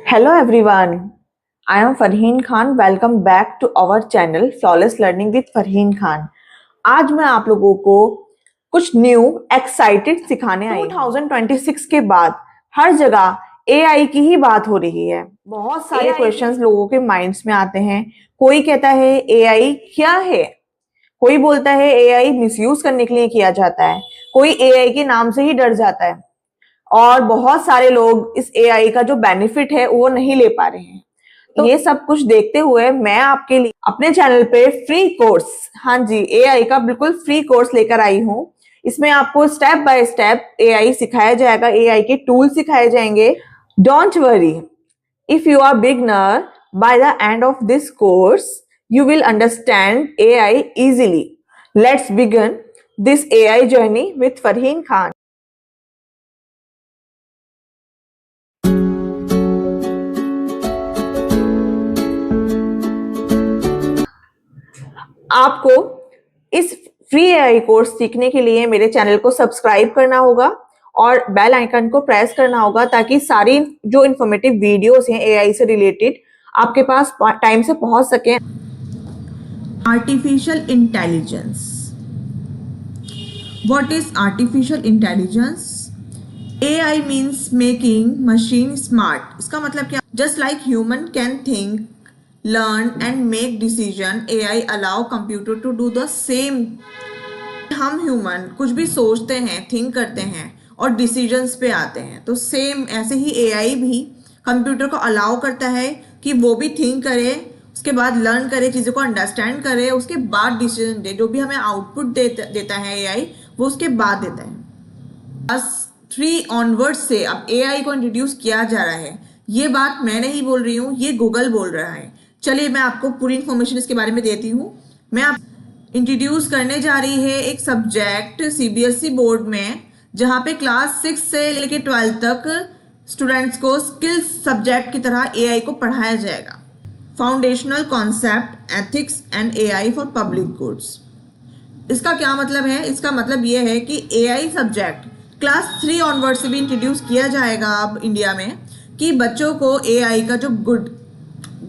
Hello everyone, I am Farheen Khan. Welcome back to our channel Flawless Learning with Farheen Khan. आज मैं आप लोगों को कुछ न्यू एक्साइटेड सिखाने आई हूं। 2026 के बाद हर जगह एआई की ही बात हो रही है। बहुत सारे क्वेश्चंस लोगों के माइंड्स में आते हैं। कोई कहता है एआई क्या है, कोई बोलता है एआई मिसयूज करने के लिए किया जाता है, कोई एआई के नाम से ही डर जाता है और बहुत सारे लोग इस एआई का जो बेनिफिट है वो नहीं ले पा रहे हैं। तो ये सब कुछ देखते हुए मैं आपके लिए अपने चैनल पे फ्री कोर्स, हाँ जी, एआई का बिल्कुल फ्री कोर्स लेकर आई हूँ। इसमें आपको स्टेप बाय स्टेप एआई सिखाया जाएगा, एआई के टूल सिखाए जाएंगे। Don't worry, if you are beginner, by the end of this course you will understand AI easily. Let's begin this AI journey with Farheen Khan. आपको इस free AI course सीखने के लिए मेरे चैनल को सब्सक्राइब करना होगा और बेल आइकन को प्रेस करना होगा ताकि सारी जो इन्फॉर्मेटिव वीडियोस हैं एआई से रिलेटेड आपके पास टाइम से पहुंच सके। Artificial intelligence, what is artificial intelligence? AI means making machine smart. इसका मतलब क्या? Just like human can think, learn and make decision, AI allow computer to do the same. हम ह्यूमन कुछ भी सोचते हैं, थिंक करते हैं और डिसीजंस पे आते हैं, तो सेम ऐसे ही एआई भी कंप्यूटर को अलाउ करता है कि वो भी थिंक करे, उसके बाद लर्न करे, चीज़ों को अंडरस्टैंड करे, उसके बाद डिसीजन दे। जो भी हमें आउटपुट देता है एआई, वो उसके बाद देता है। क्लास 3 ऑनवर्ड से अब एआई को इंट्रोड्यूस किया जा रहा है। ये बात मैं नहीं बोल रही हूँ, ये गूगल बोल रहा है। चलिए मैं आपको पूरी इन्फॉर्मेशन इसके बारे में देती हूँ। मैं आप इंट्रोड्यूस करने जा रही है एक सब्जेक्ट सीबीएसई बोर्ड में, जहाँ पे क्लास 6 से लेकर 12 तक स्टूडेंट्स को स्किल्स सब्जेक्ट की तरह एआई को पढ़ाया जाएगा। Foundational concept, ethics and AI for public goods. इसका क्या मतलब है? इसका मतलब ये है कि एआई सब्जेक्ट क्लास 3 ऑनवर्ड से भी इंट्रोड्यूस किया जाएगा अब इंडिया में, कि बच्चों को एआई का जो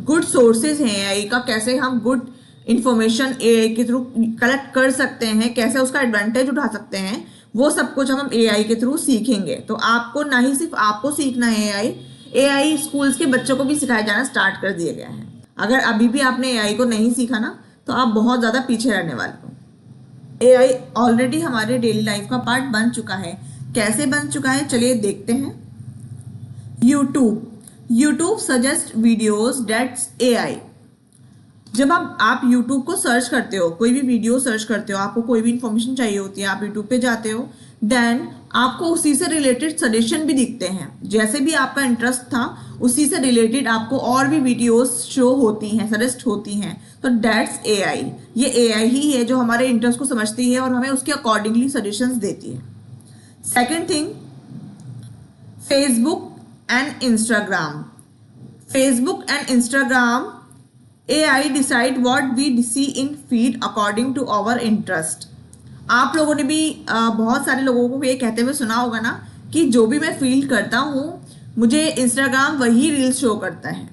गुड सोर्सेज हैं एआई का, कैसे हम गुड इंफॉर्मेशन एआई के थ्रू कलेक्ट कर सकते हैं, कैसे उसका एडवांटेज उठा सकते हैं, वो सब कुछ हम एआई के थ्रू सीखेंगे। तो आपको ना ही सिर्फ आपको सीखना है, एआई स्कूल्स के बच्चों को भी सिखाया जाना स्टार्ट कर दिया गया है। अगर अभी भी आपने एआई को नहीं सीखा ना, तो आप बहुत ज़्यादा पीछे रहने वाले हो। एआई ऑलरेडी हमारे डेली लाइफ का पार्ट बन चुका है। कैसे बन चुका है, चलिए देखते हैं। YouTube suggest videos that's AI. जब आप यूट्यूब को सर्च करते हो, कोई भी वीडियो सर्च करते हो, आपको कोई भी इंफॉर्मेशन चाहिए होती है, आप यूट्यूब पे जाते हो, देन आपको उसी से रिलेटेड सजेशन भी दिखते हैं। जैसे भी आपका इंटरेस्ट था उसी से रिलेटेड आपको और भी वीडियोस शो होती हैं, सजेस्ट होती हैं। तो डेट्स एआई। ये एआई ही है जो हमारे इंटरेस्ट को समझती है और हमें उसके अकॉर्डिंगली सजेशंस देती है। Second thing, Facebook and Instagram. Facebook and Instagram, AI decide what we see in feed according to our interest. आप लोगों ने भी बहुत सारे लोगों को ये कहते हुए सुना होगा ना कि जो भी मैं फील करता हूँ मुझे इंस्टाग्राम वही रील्स शो करता है।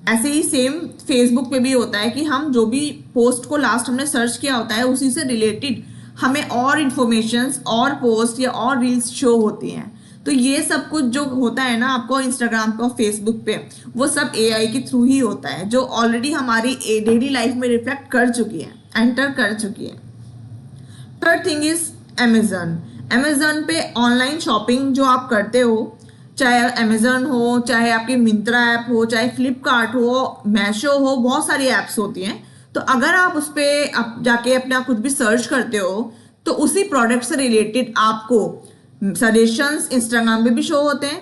ऐसे ही सेम फेसबुक पे भी होता है कि हम जो भी पोस्ट को लास्ट हमने सर्च किया होता है उसी से रिलेटेड हमें और इन्फॉर्मेशंस और पोस्ट या और रील्स शो होती हैं। तो ये सब कुछ जो होता है ना आपको इंस्टाग्राम पे और फेसबुक पे, वो सब एआई के थ्रू ही होता है, जो ऑलरेडी हमारी डेली लाइफ में रिफ्लेक्ट कर चुकी है, एंटर कर चुकी है। थर्ड थिंग इज अमेजन पे ऑनलाइन शॉपिंग जो आप करते हो, चाहे अमेजन हो, चाहे आपकी मिंत्रा ऐप हो, चाहे फ्लिपकार्ट हो, मैशो हो, बहुत सारी ऐप्स होती हैं। तो अगर आप उस पर जाके अपना कुछ भी सर्च करते हो तो उसी प्रोडक्ट से रिलेटेड आपको सजेशंस इंस्टाग्राम पे भी शो होते हैं,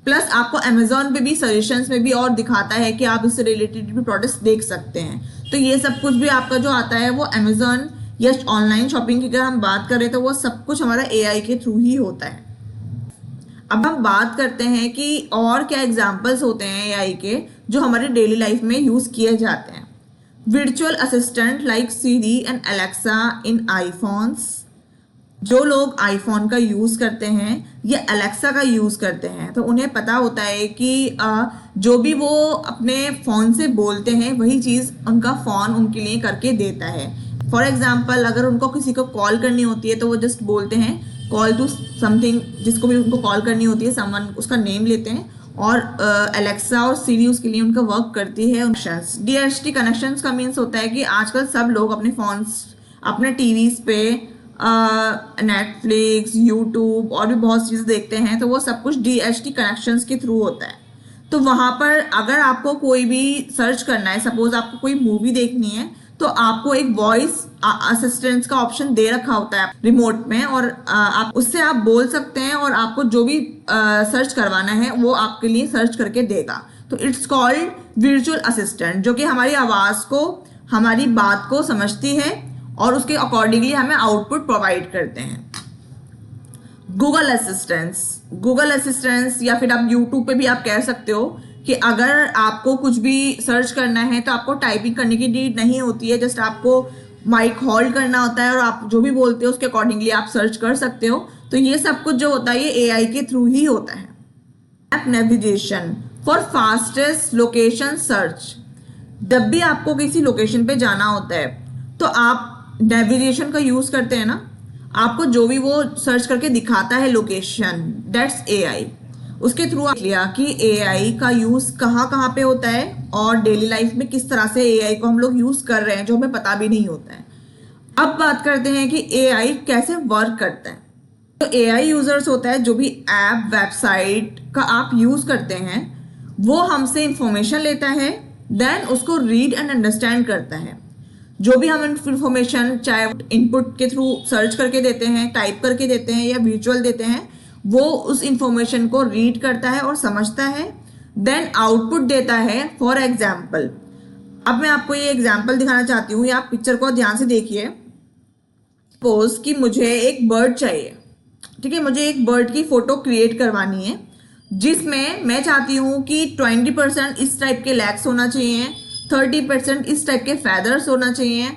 प्लस आपको अमेजोन पे भी सजेशंस में भी और दिखाता है कि आप इससे रिलेटेड भी प्रोडक्ट्स देख सकते हैं। तो ये सब कुछ भी आपका जो आता है वो अमेजोन या ऑनलाइन शॉपिंग की अगर हम बात करें तो वो सब कुछ हमारा एआई के थ्रू ही होता है। अब हम बात करते हैं कि और क्या एग्जाम्पल्स होते हैं एआई के जो हमारे डेली लाइफ में यूज़ किए जाते हैं। Virtual assistant like Siri and Alexa in iPhones, जो लोग आईफोन का यूज़ करते हैं या अलेक्सा का यूज़ करते हैं तो उन्हें पता होता है कि जो भी वो अपने फ़ोन से बोलते हैं वही चीज़ उनका फ़ोन उनके लिए करके देता है। फॉर एग्जाम्पल अगर उनको किसी को कॉल करनी होती है तो वो जस्ट बोलते हैं कॉल टू समथिंग, जिसको भी उनको कॉल करनी होती है समवन, उसका नेम लेते हैं और अलेक्सा और सीरी उसके लिए उनका वर्क करती है। DHT कनेक्शंस का मीन्स होता है कि आजकल सब लोग अपने फ़ोन्स, अपने टीवीज़ पे नेटफ्लिक्स, यूट्यूब और भी बहुत चीज़ें देखते हैं तो वो सब कुछ DHT कनेक्शंस के थ्रू होता है। तो वहाँ पर अगर आपको कोई भी सर्च करना है, सपोज आपको कोई मूवी देखनी है तो आपको एक वॉइस असिस्टेंस का ऑप्शन दे रखा होता है रिमोट में और आप उससे आप बोल सकते हैं और आपको जो भी सर्च करवाना है वो आपके लिए सर्च करके देगा। तो इट्स कॉल्ड वर्चुअल असिस्टेंट, जो कि हमारी आवाज़ को, हमारी बात को समझती है और उसके अकॉर्डिंगली हमें आउटपुट प्रोवाइड करते हैं। गूगल असिस्टेंस या फिर आप यूट्यूब पे भी आप कह सकते हो कि अगर आपको कुछ भी सर्च करना है तो आपको टाइपिंग करने की नीड नहीं होती है, जस्ट आपको माइक होल्ड करना होता है और आप जो भी बोलते हो उसके अकॉर्डिंगली आप सर्च कर सकते हो। तो ये सब कुछ जो होता है ये AI के थ्रू ही होता है। Map navigation for fastest location search, जब भी आपको किसी लोकेशन पे जाना होता है तो आप नेविगेशन का यूज़ करते हैं ना, आपको जो भी वो सर्च करके दिखाता है लोकेशन, दैट्स AI। उसके थ्रू आप लिया कि AI का यूज़ कहाँ कहाँ पे होता है और डेली लाइफ में किस तरह से AI को हम लोग यूज़ कर रहे हैं जो हमें पता भी नहीं होता है। अब बात करते हैं कि AI कैसे वर्क करता है। तो AI यूज़र्स होता है जो भी ऐप, वेबसाइट का आप यूज़ करते हैं वो हमसे इंफॉर्मेशन लेता है, देन उसको रीड एंड अंडरस्टैंड करता है। जो भी हम इंफॉर्मेशन चाहे इनपुट के थ्रू सर्च करके देते हैं, टाइप करके देते हैं या विजुअल देते हैं, वो उस इंफॉर्मेशन को रीड करता है और समझता है, देन आउटपुट देता है। फॉर एग्जाम्पल, अब मैं आपको ये एग्जाम्पल दिखाना चाहती हूँ, या आप पिक्चर को ध्यान से देखिए। सपोज कि मुझे एक बर्ड चाहिए, ठीक है, मुझे एक बर्ड की फोटो क्रिएट करवानी है जिसमें मैं चाहती हूँ कि 20% इस टाइप के लेग्स होना चाहिए, 30% इस टाइप के फैदर्स होना चाहिए,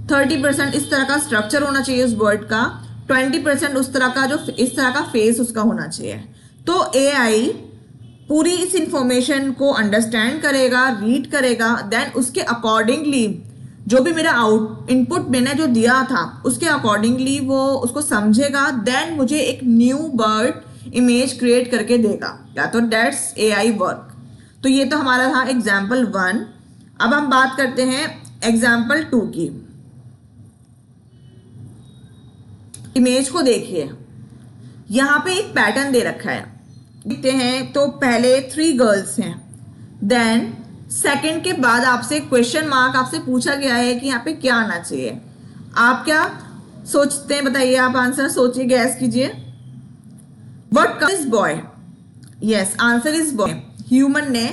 30% इस तरह का स्ट्रक्चर होना चाहिए उस बर्ड का, 20% उस तरह का, जो इस तरह का फेस उसका होना चाहिए। तो AI पूरी इस इंफॉर्मेशन को अंडरस्टैंड करेगा, रीड करेगा, देन उसके अकॉर्डिंगली जो भी मेरा इनपुट मैंने जो दिया था उसके अकॉर्डिंगली वो उसको समझेगा, देन मुझे एक न्यू बर्ड इमेज क्रिएट करके देगा। या तो दैट्स AI वर्क। तो ये तो हमारा था एग्जाम्पल 1। अब हम बात करते हैं एग्जाम्पल 2 की। इमेज को देखिए, यहाँ पे एक पैटर्न दे रखा है, देखते हैं। तो पहले 3 गर्ल्स हैं, देन सेकंड के बाद आपसे क्वेश्चन मार्क आपसे पूछा गया है कि यहाँ पे क्या आना चाहिए। आप क्या सोचते हैं, बताइए, आप आंसर सोचिए, गैस कीजिए। What is boy? Yes, answer is boy. Human ने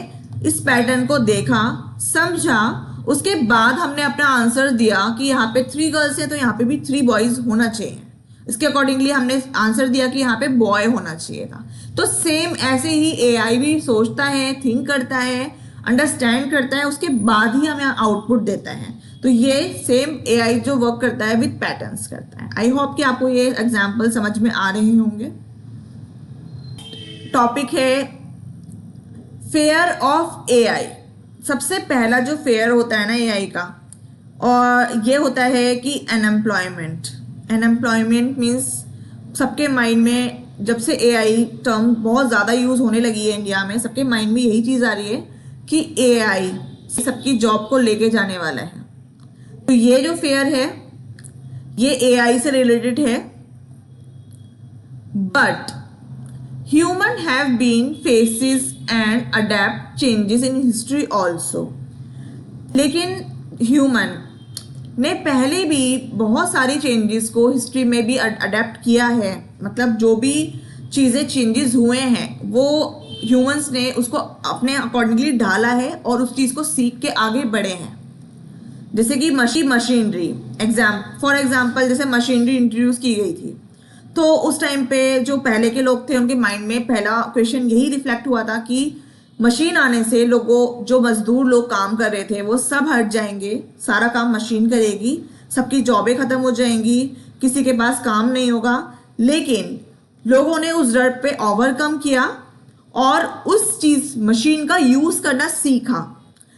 इस पैटर्न को देखा, समझा, उसके बाद हमने अपना आंसर दिया कि यहाँ पे 3 गर्ल्स हैं तो यहाँ पे भी 3 बॉयज होना चाहिए। इसके अकॉर्डिंगली हमने आंसर दिया कि यहाँ पे बॉय होना चाहिए था। तो सेम ऐसे ही AI भी सोचता है, थिंक करता है, अंडरस्टैंड करता है, उसके बाद ही हमें आउटपुट देता है। तो ये सेम AI जो वर्क करता है विद पैटर्न्स करता है। आई होप कि आपको ये एग्जाम्पल समझ में आ रहे होंगे। टॉपिक है फेयर ऑफ AI। सबसे पहला जो फेयर होता है ना AI का, और ये होता है कि अनएम्प्लॉयमेंट। अनएम्प्लॉयमेंट मीन्स सबके माइंड में, जब से AI टर्म बहुत ज़्यादा यूज़ होने लगी है इंडिया में, सबके माइंड में यही चीज़ आ रही है कि AI सबकी जॉब को लेके जाने वाला है। तो ये जो फेयर है ये AI से रिलेटेड है। But human have been faces and adept changes in history also. लेकिन ह्यूमन ने पहले भी बहुत सारी चेंजेस को हिस्ट्री में भी अडेप्ट किया है। मतलब जो भी चीज़ें चेंजेस हुए हैं वो ह्यूमंस ने उसको अपने अकॉर्डिंगली ढाला है और उस चीज़ को सीख के आगे बढ़े हैं। जैसे कि मशीनरी फॉर एग्जाम्पल, जैसे मशीनरी इंट्रोड्यूस की गई थी तो उस टाइम पे जो पहले के लोग थे उनके माइंड में पहला क्वेश्चन यही रिफ्लेक्ट हुआ था कि मशीन आने से लोगों, जो मजदूर लोग काम कर रहे थे वो सब हट जाएंगे, सारा काम मशीन करेगी, सबकी जॉबें ख़त्म हो जाएंगी, किसी के पास काम नहीं होगा, लेकिन लोगों ने उस डर पे ओवरकम किया और उस चीज मशीन का यूज करना सीखा।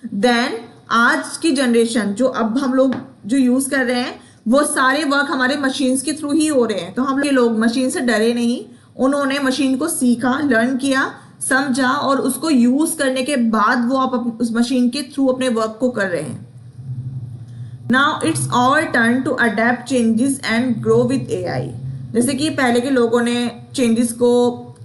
देन आज की जनरेशन जो अब हम लोग जो यूज कर रहे हैं वो सारे वर्क हमारे मशीन्स के थ्रू ही हो रहे हैं। तो हम लोग मशीन से डरे नहीं, उन्होंने मशीन को सीखा, लर्न किया, समझा और उसको यूज करने के बाद वो आप उस मशीन के थ्रू अपने वर्क को कर रहे हैं। Now it's our turn to adept changes and grow with AI. जैसे कि पहले के लोगों ने चेंजेस को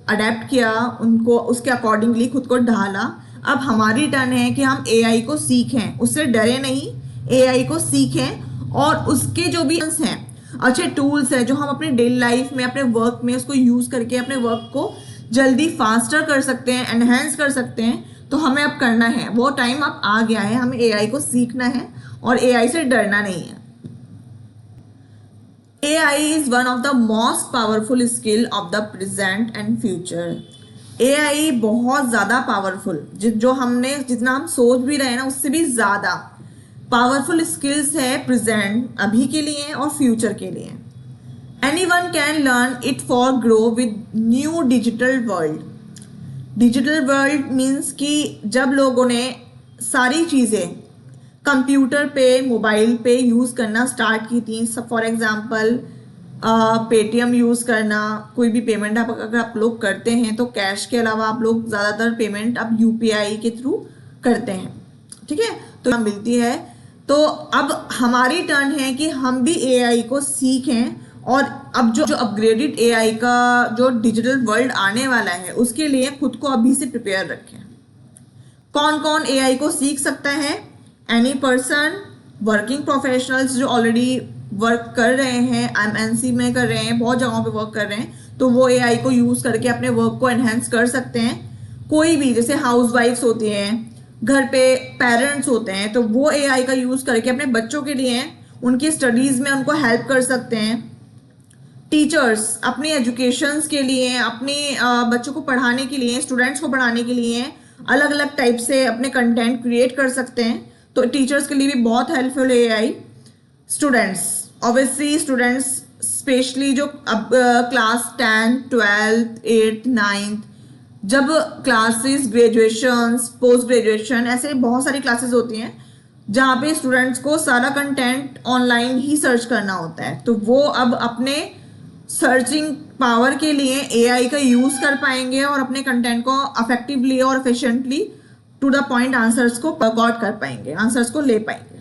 अडेप्ट किया, उनको उसके अकॉर्डिंगली खुद को ढाला। अब हमारी टर्न है कि हम एआई को सीखें, उससे डरे नहीं, एआई को सीखें और उसके जो भी हैं अच्छे टूल्स हैं जो हम अपने डेली लाइफ में अपने वर्क में उसको यूज करके अपने वर्क को जल्दी फास्टर कर सकते हैं, एनहेंस कर सकते हैं, तो हमें अब करना है। वो टाइम अब आ गया है, हमें एआई को सीखना है और एआई से डरना नहीं है। AI is one of the most powerful skill of the present and future. AI बहुत ज़्यादा पावरफुल, जो हमने जितना हम सोच भी रहे हैं ना उससे भी ज़्यादा पावरफुल स्किल्स है प्रेजेंट अभी के लिए और फ्यूचर के लिए। Anyone can learn it for grow with new digital world. Digital world means कि जब लोगों ने सारी चीज़ें कंप्यूटर पे, मोबाइल पे यूज़ करना स्टार्ट की थी, सब फॉर एग्जांपल पेटीएम यूज़ करना, कोई भी पेमेंट अगर आप लोग करते हैं तो कैश के अलावा आप लोग ज़्यादातर पेमेंट अब यूपीआई के थ्रू करते हैं, ठीक है, तो मिलती है। तो अब हमारी टर्न है कि हम भी एआई को सीखें और अब जो अपग्रेडेड एआई का जो डिजिटल वर्ल्ड आने वाला है उसके लिए खुद को अभी से प्रिपेयर रखें। कौन कौन एआई को सीख सकता है? एनी पर्सन, वर्किंग प्रोफेशनल्स जो ऑलरेडी वर्क कर रहे हैं, एमएनसी में कर रहे हैं, बहुत जगहों पे वर्क कर रहे हैं, तो वो एआई को यूज़ करके अपने वर्क को एनहेंस कर सकते हैं। कोई भी जैसे हाउसवाइफ्स होती हैं, घर पे पेरेंट्स होते हैं, तो वो एआई का यूज़ करके अपने बच्चों के लिए उनकी स्टडीज़ में उनको हेल्प कर सकते हैं। टीचर्स अपनी एजुकेशंस के लिए, अपने बच्चों को पढ़ाने के लिए, स्टूडेंट्स को पढ़ाने के लिए अलग अलग टाइप से अपने कंटेंट क्रिएट कर सकते हैं, तो टीचर्स के लिए भी बहुत हेल्पफुल है AI. Students, obviously students specially जो अब क्लास 10, 12, 8, 9, जब क्लासेस, ग्रेजुएशंस, पोस्ट ग्रेजुएशन, ऐसे बहुत सारी क्लासेस होती हैं जहाँ पे स्टूडेंट्स को सारा कंटेंट ऑनलाइन ही सर्च करना होता है, तो वो अब अपने सर्चिंग पावर के लिए एआई का यूज़ कर पाएंगे और अपने कंटेंट को अफेक्टिवली और efficiently to the point answers को गॉट कर पाएंगे, आंसर्स को ले पाएंगे।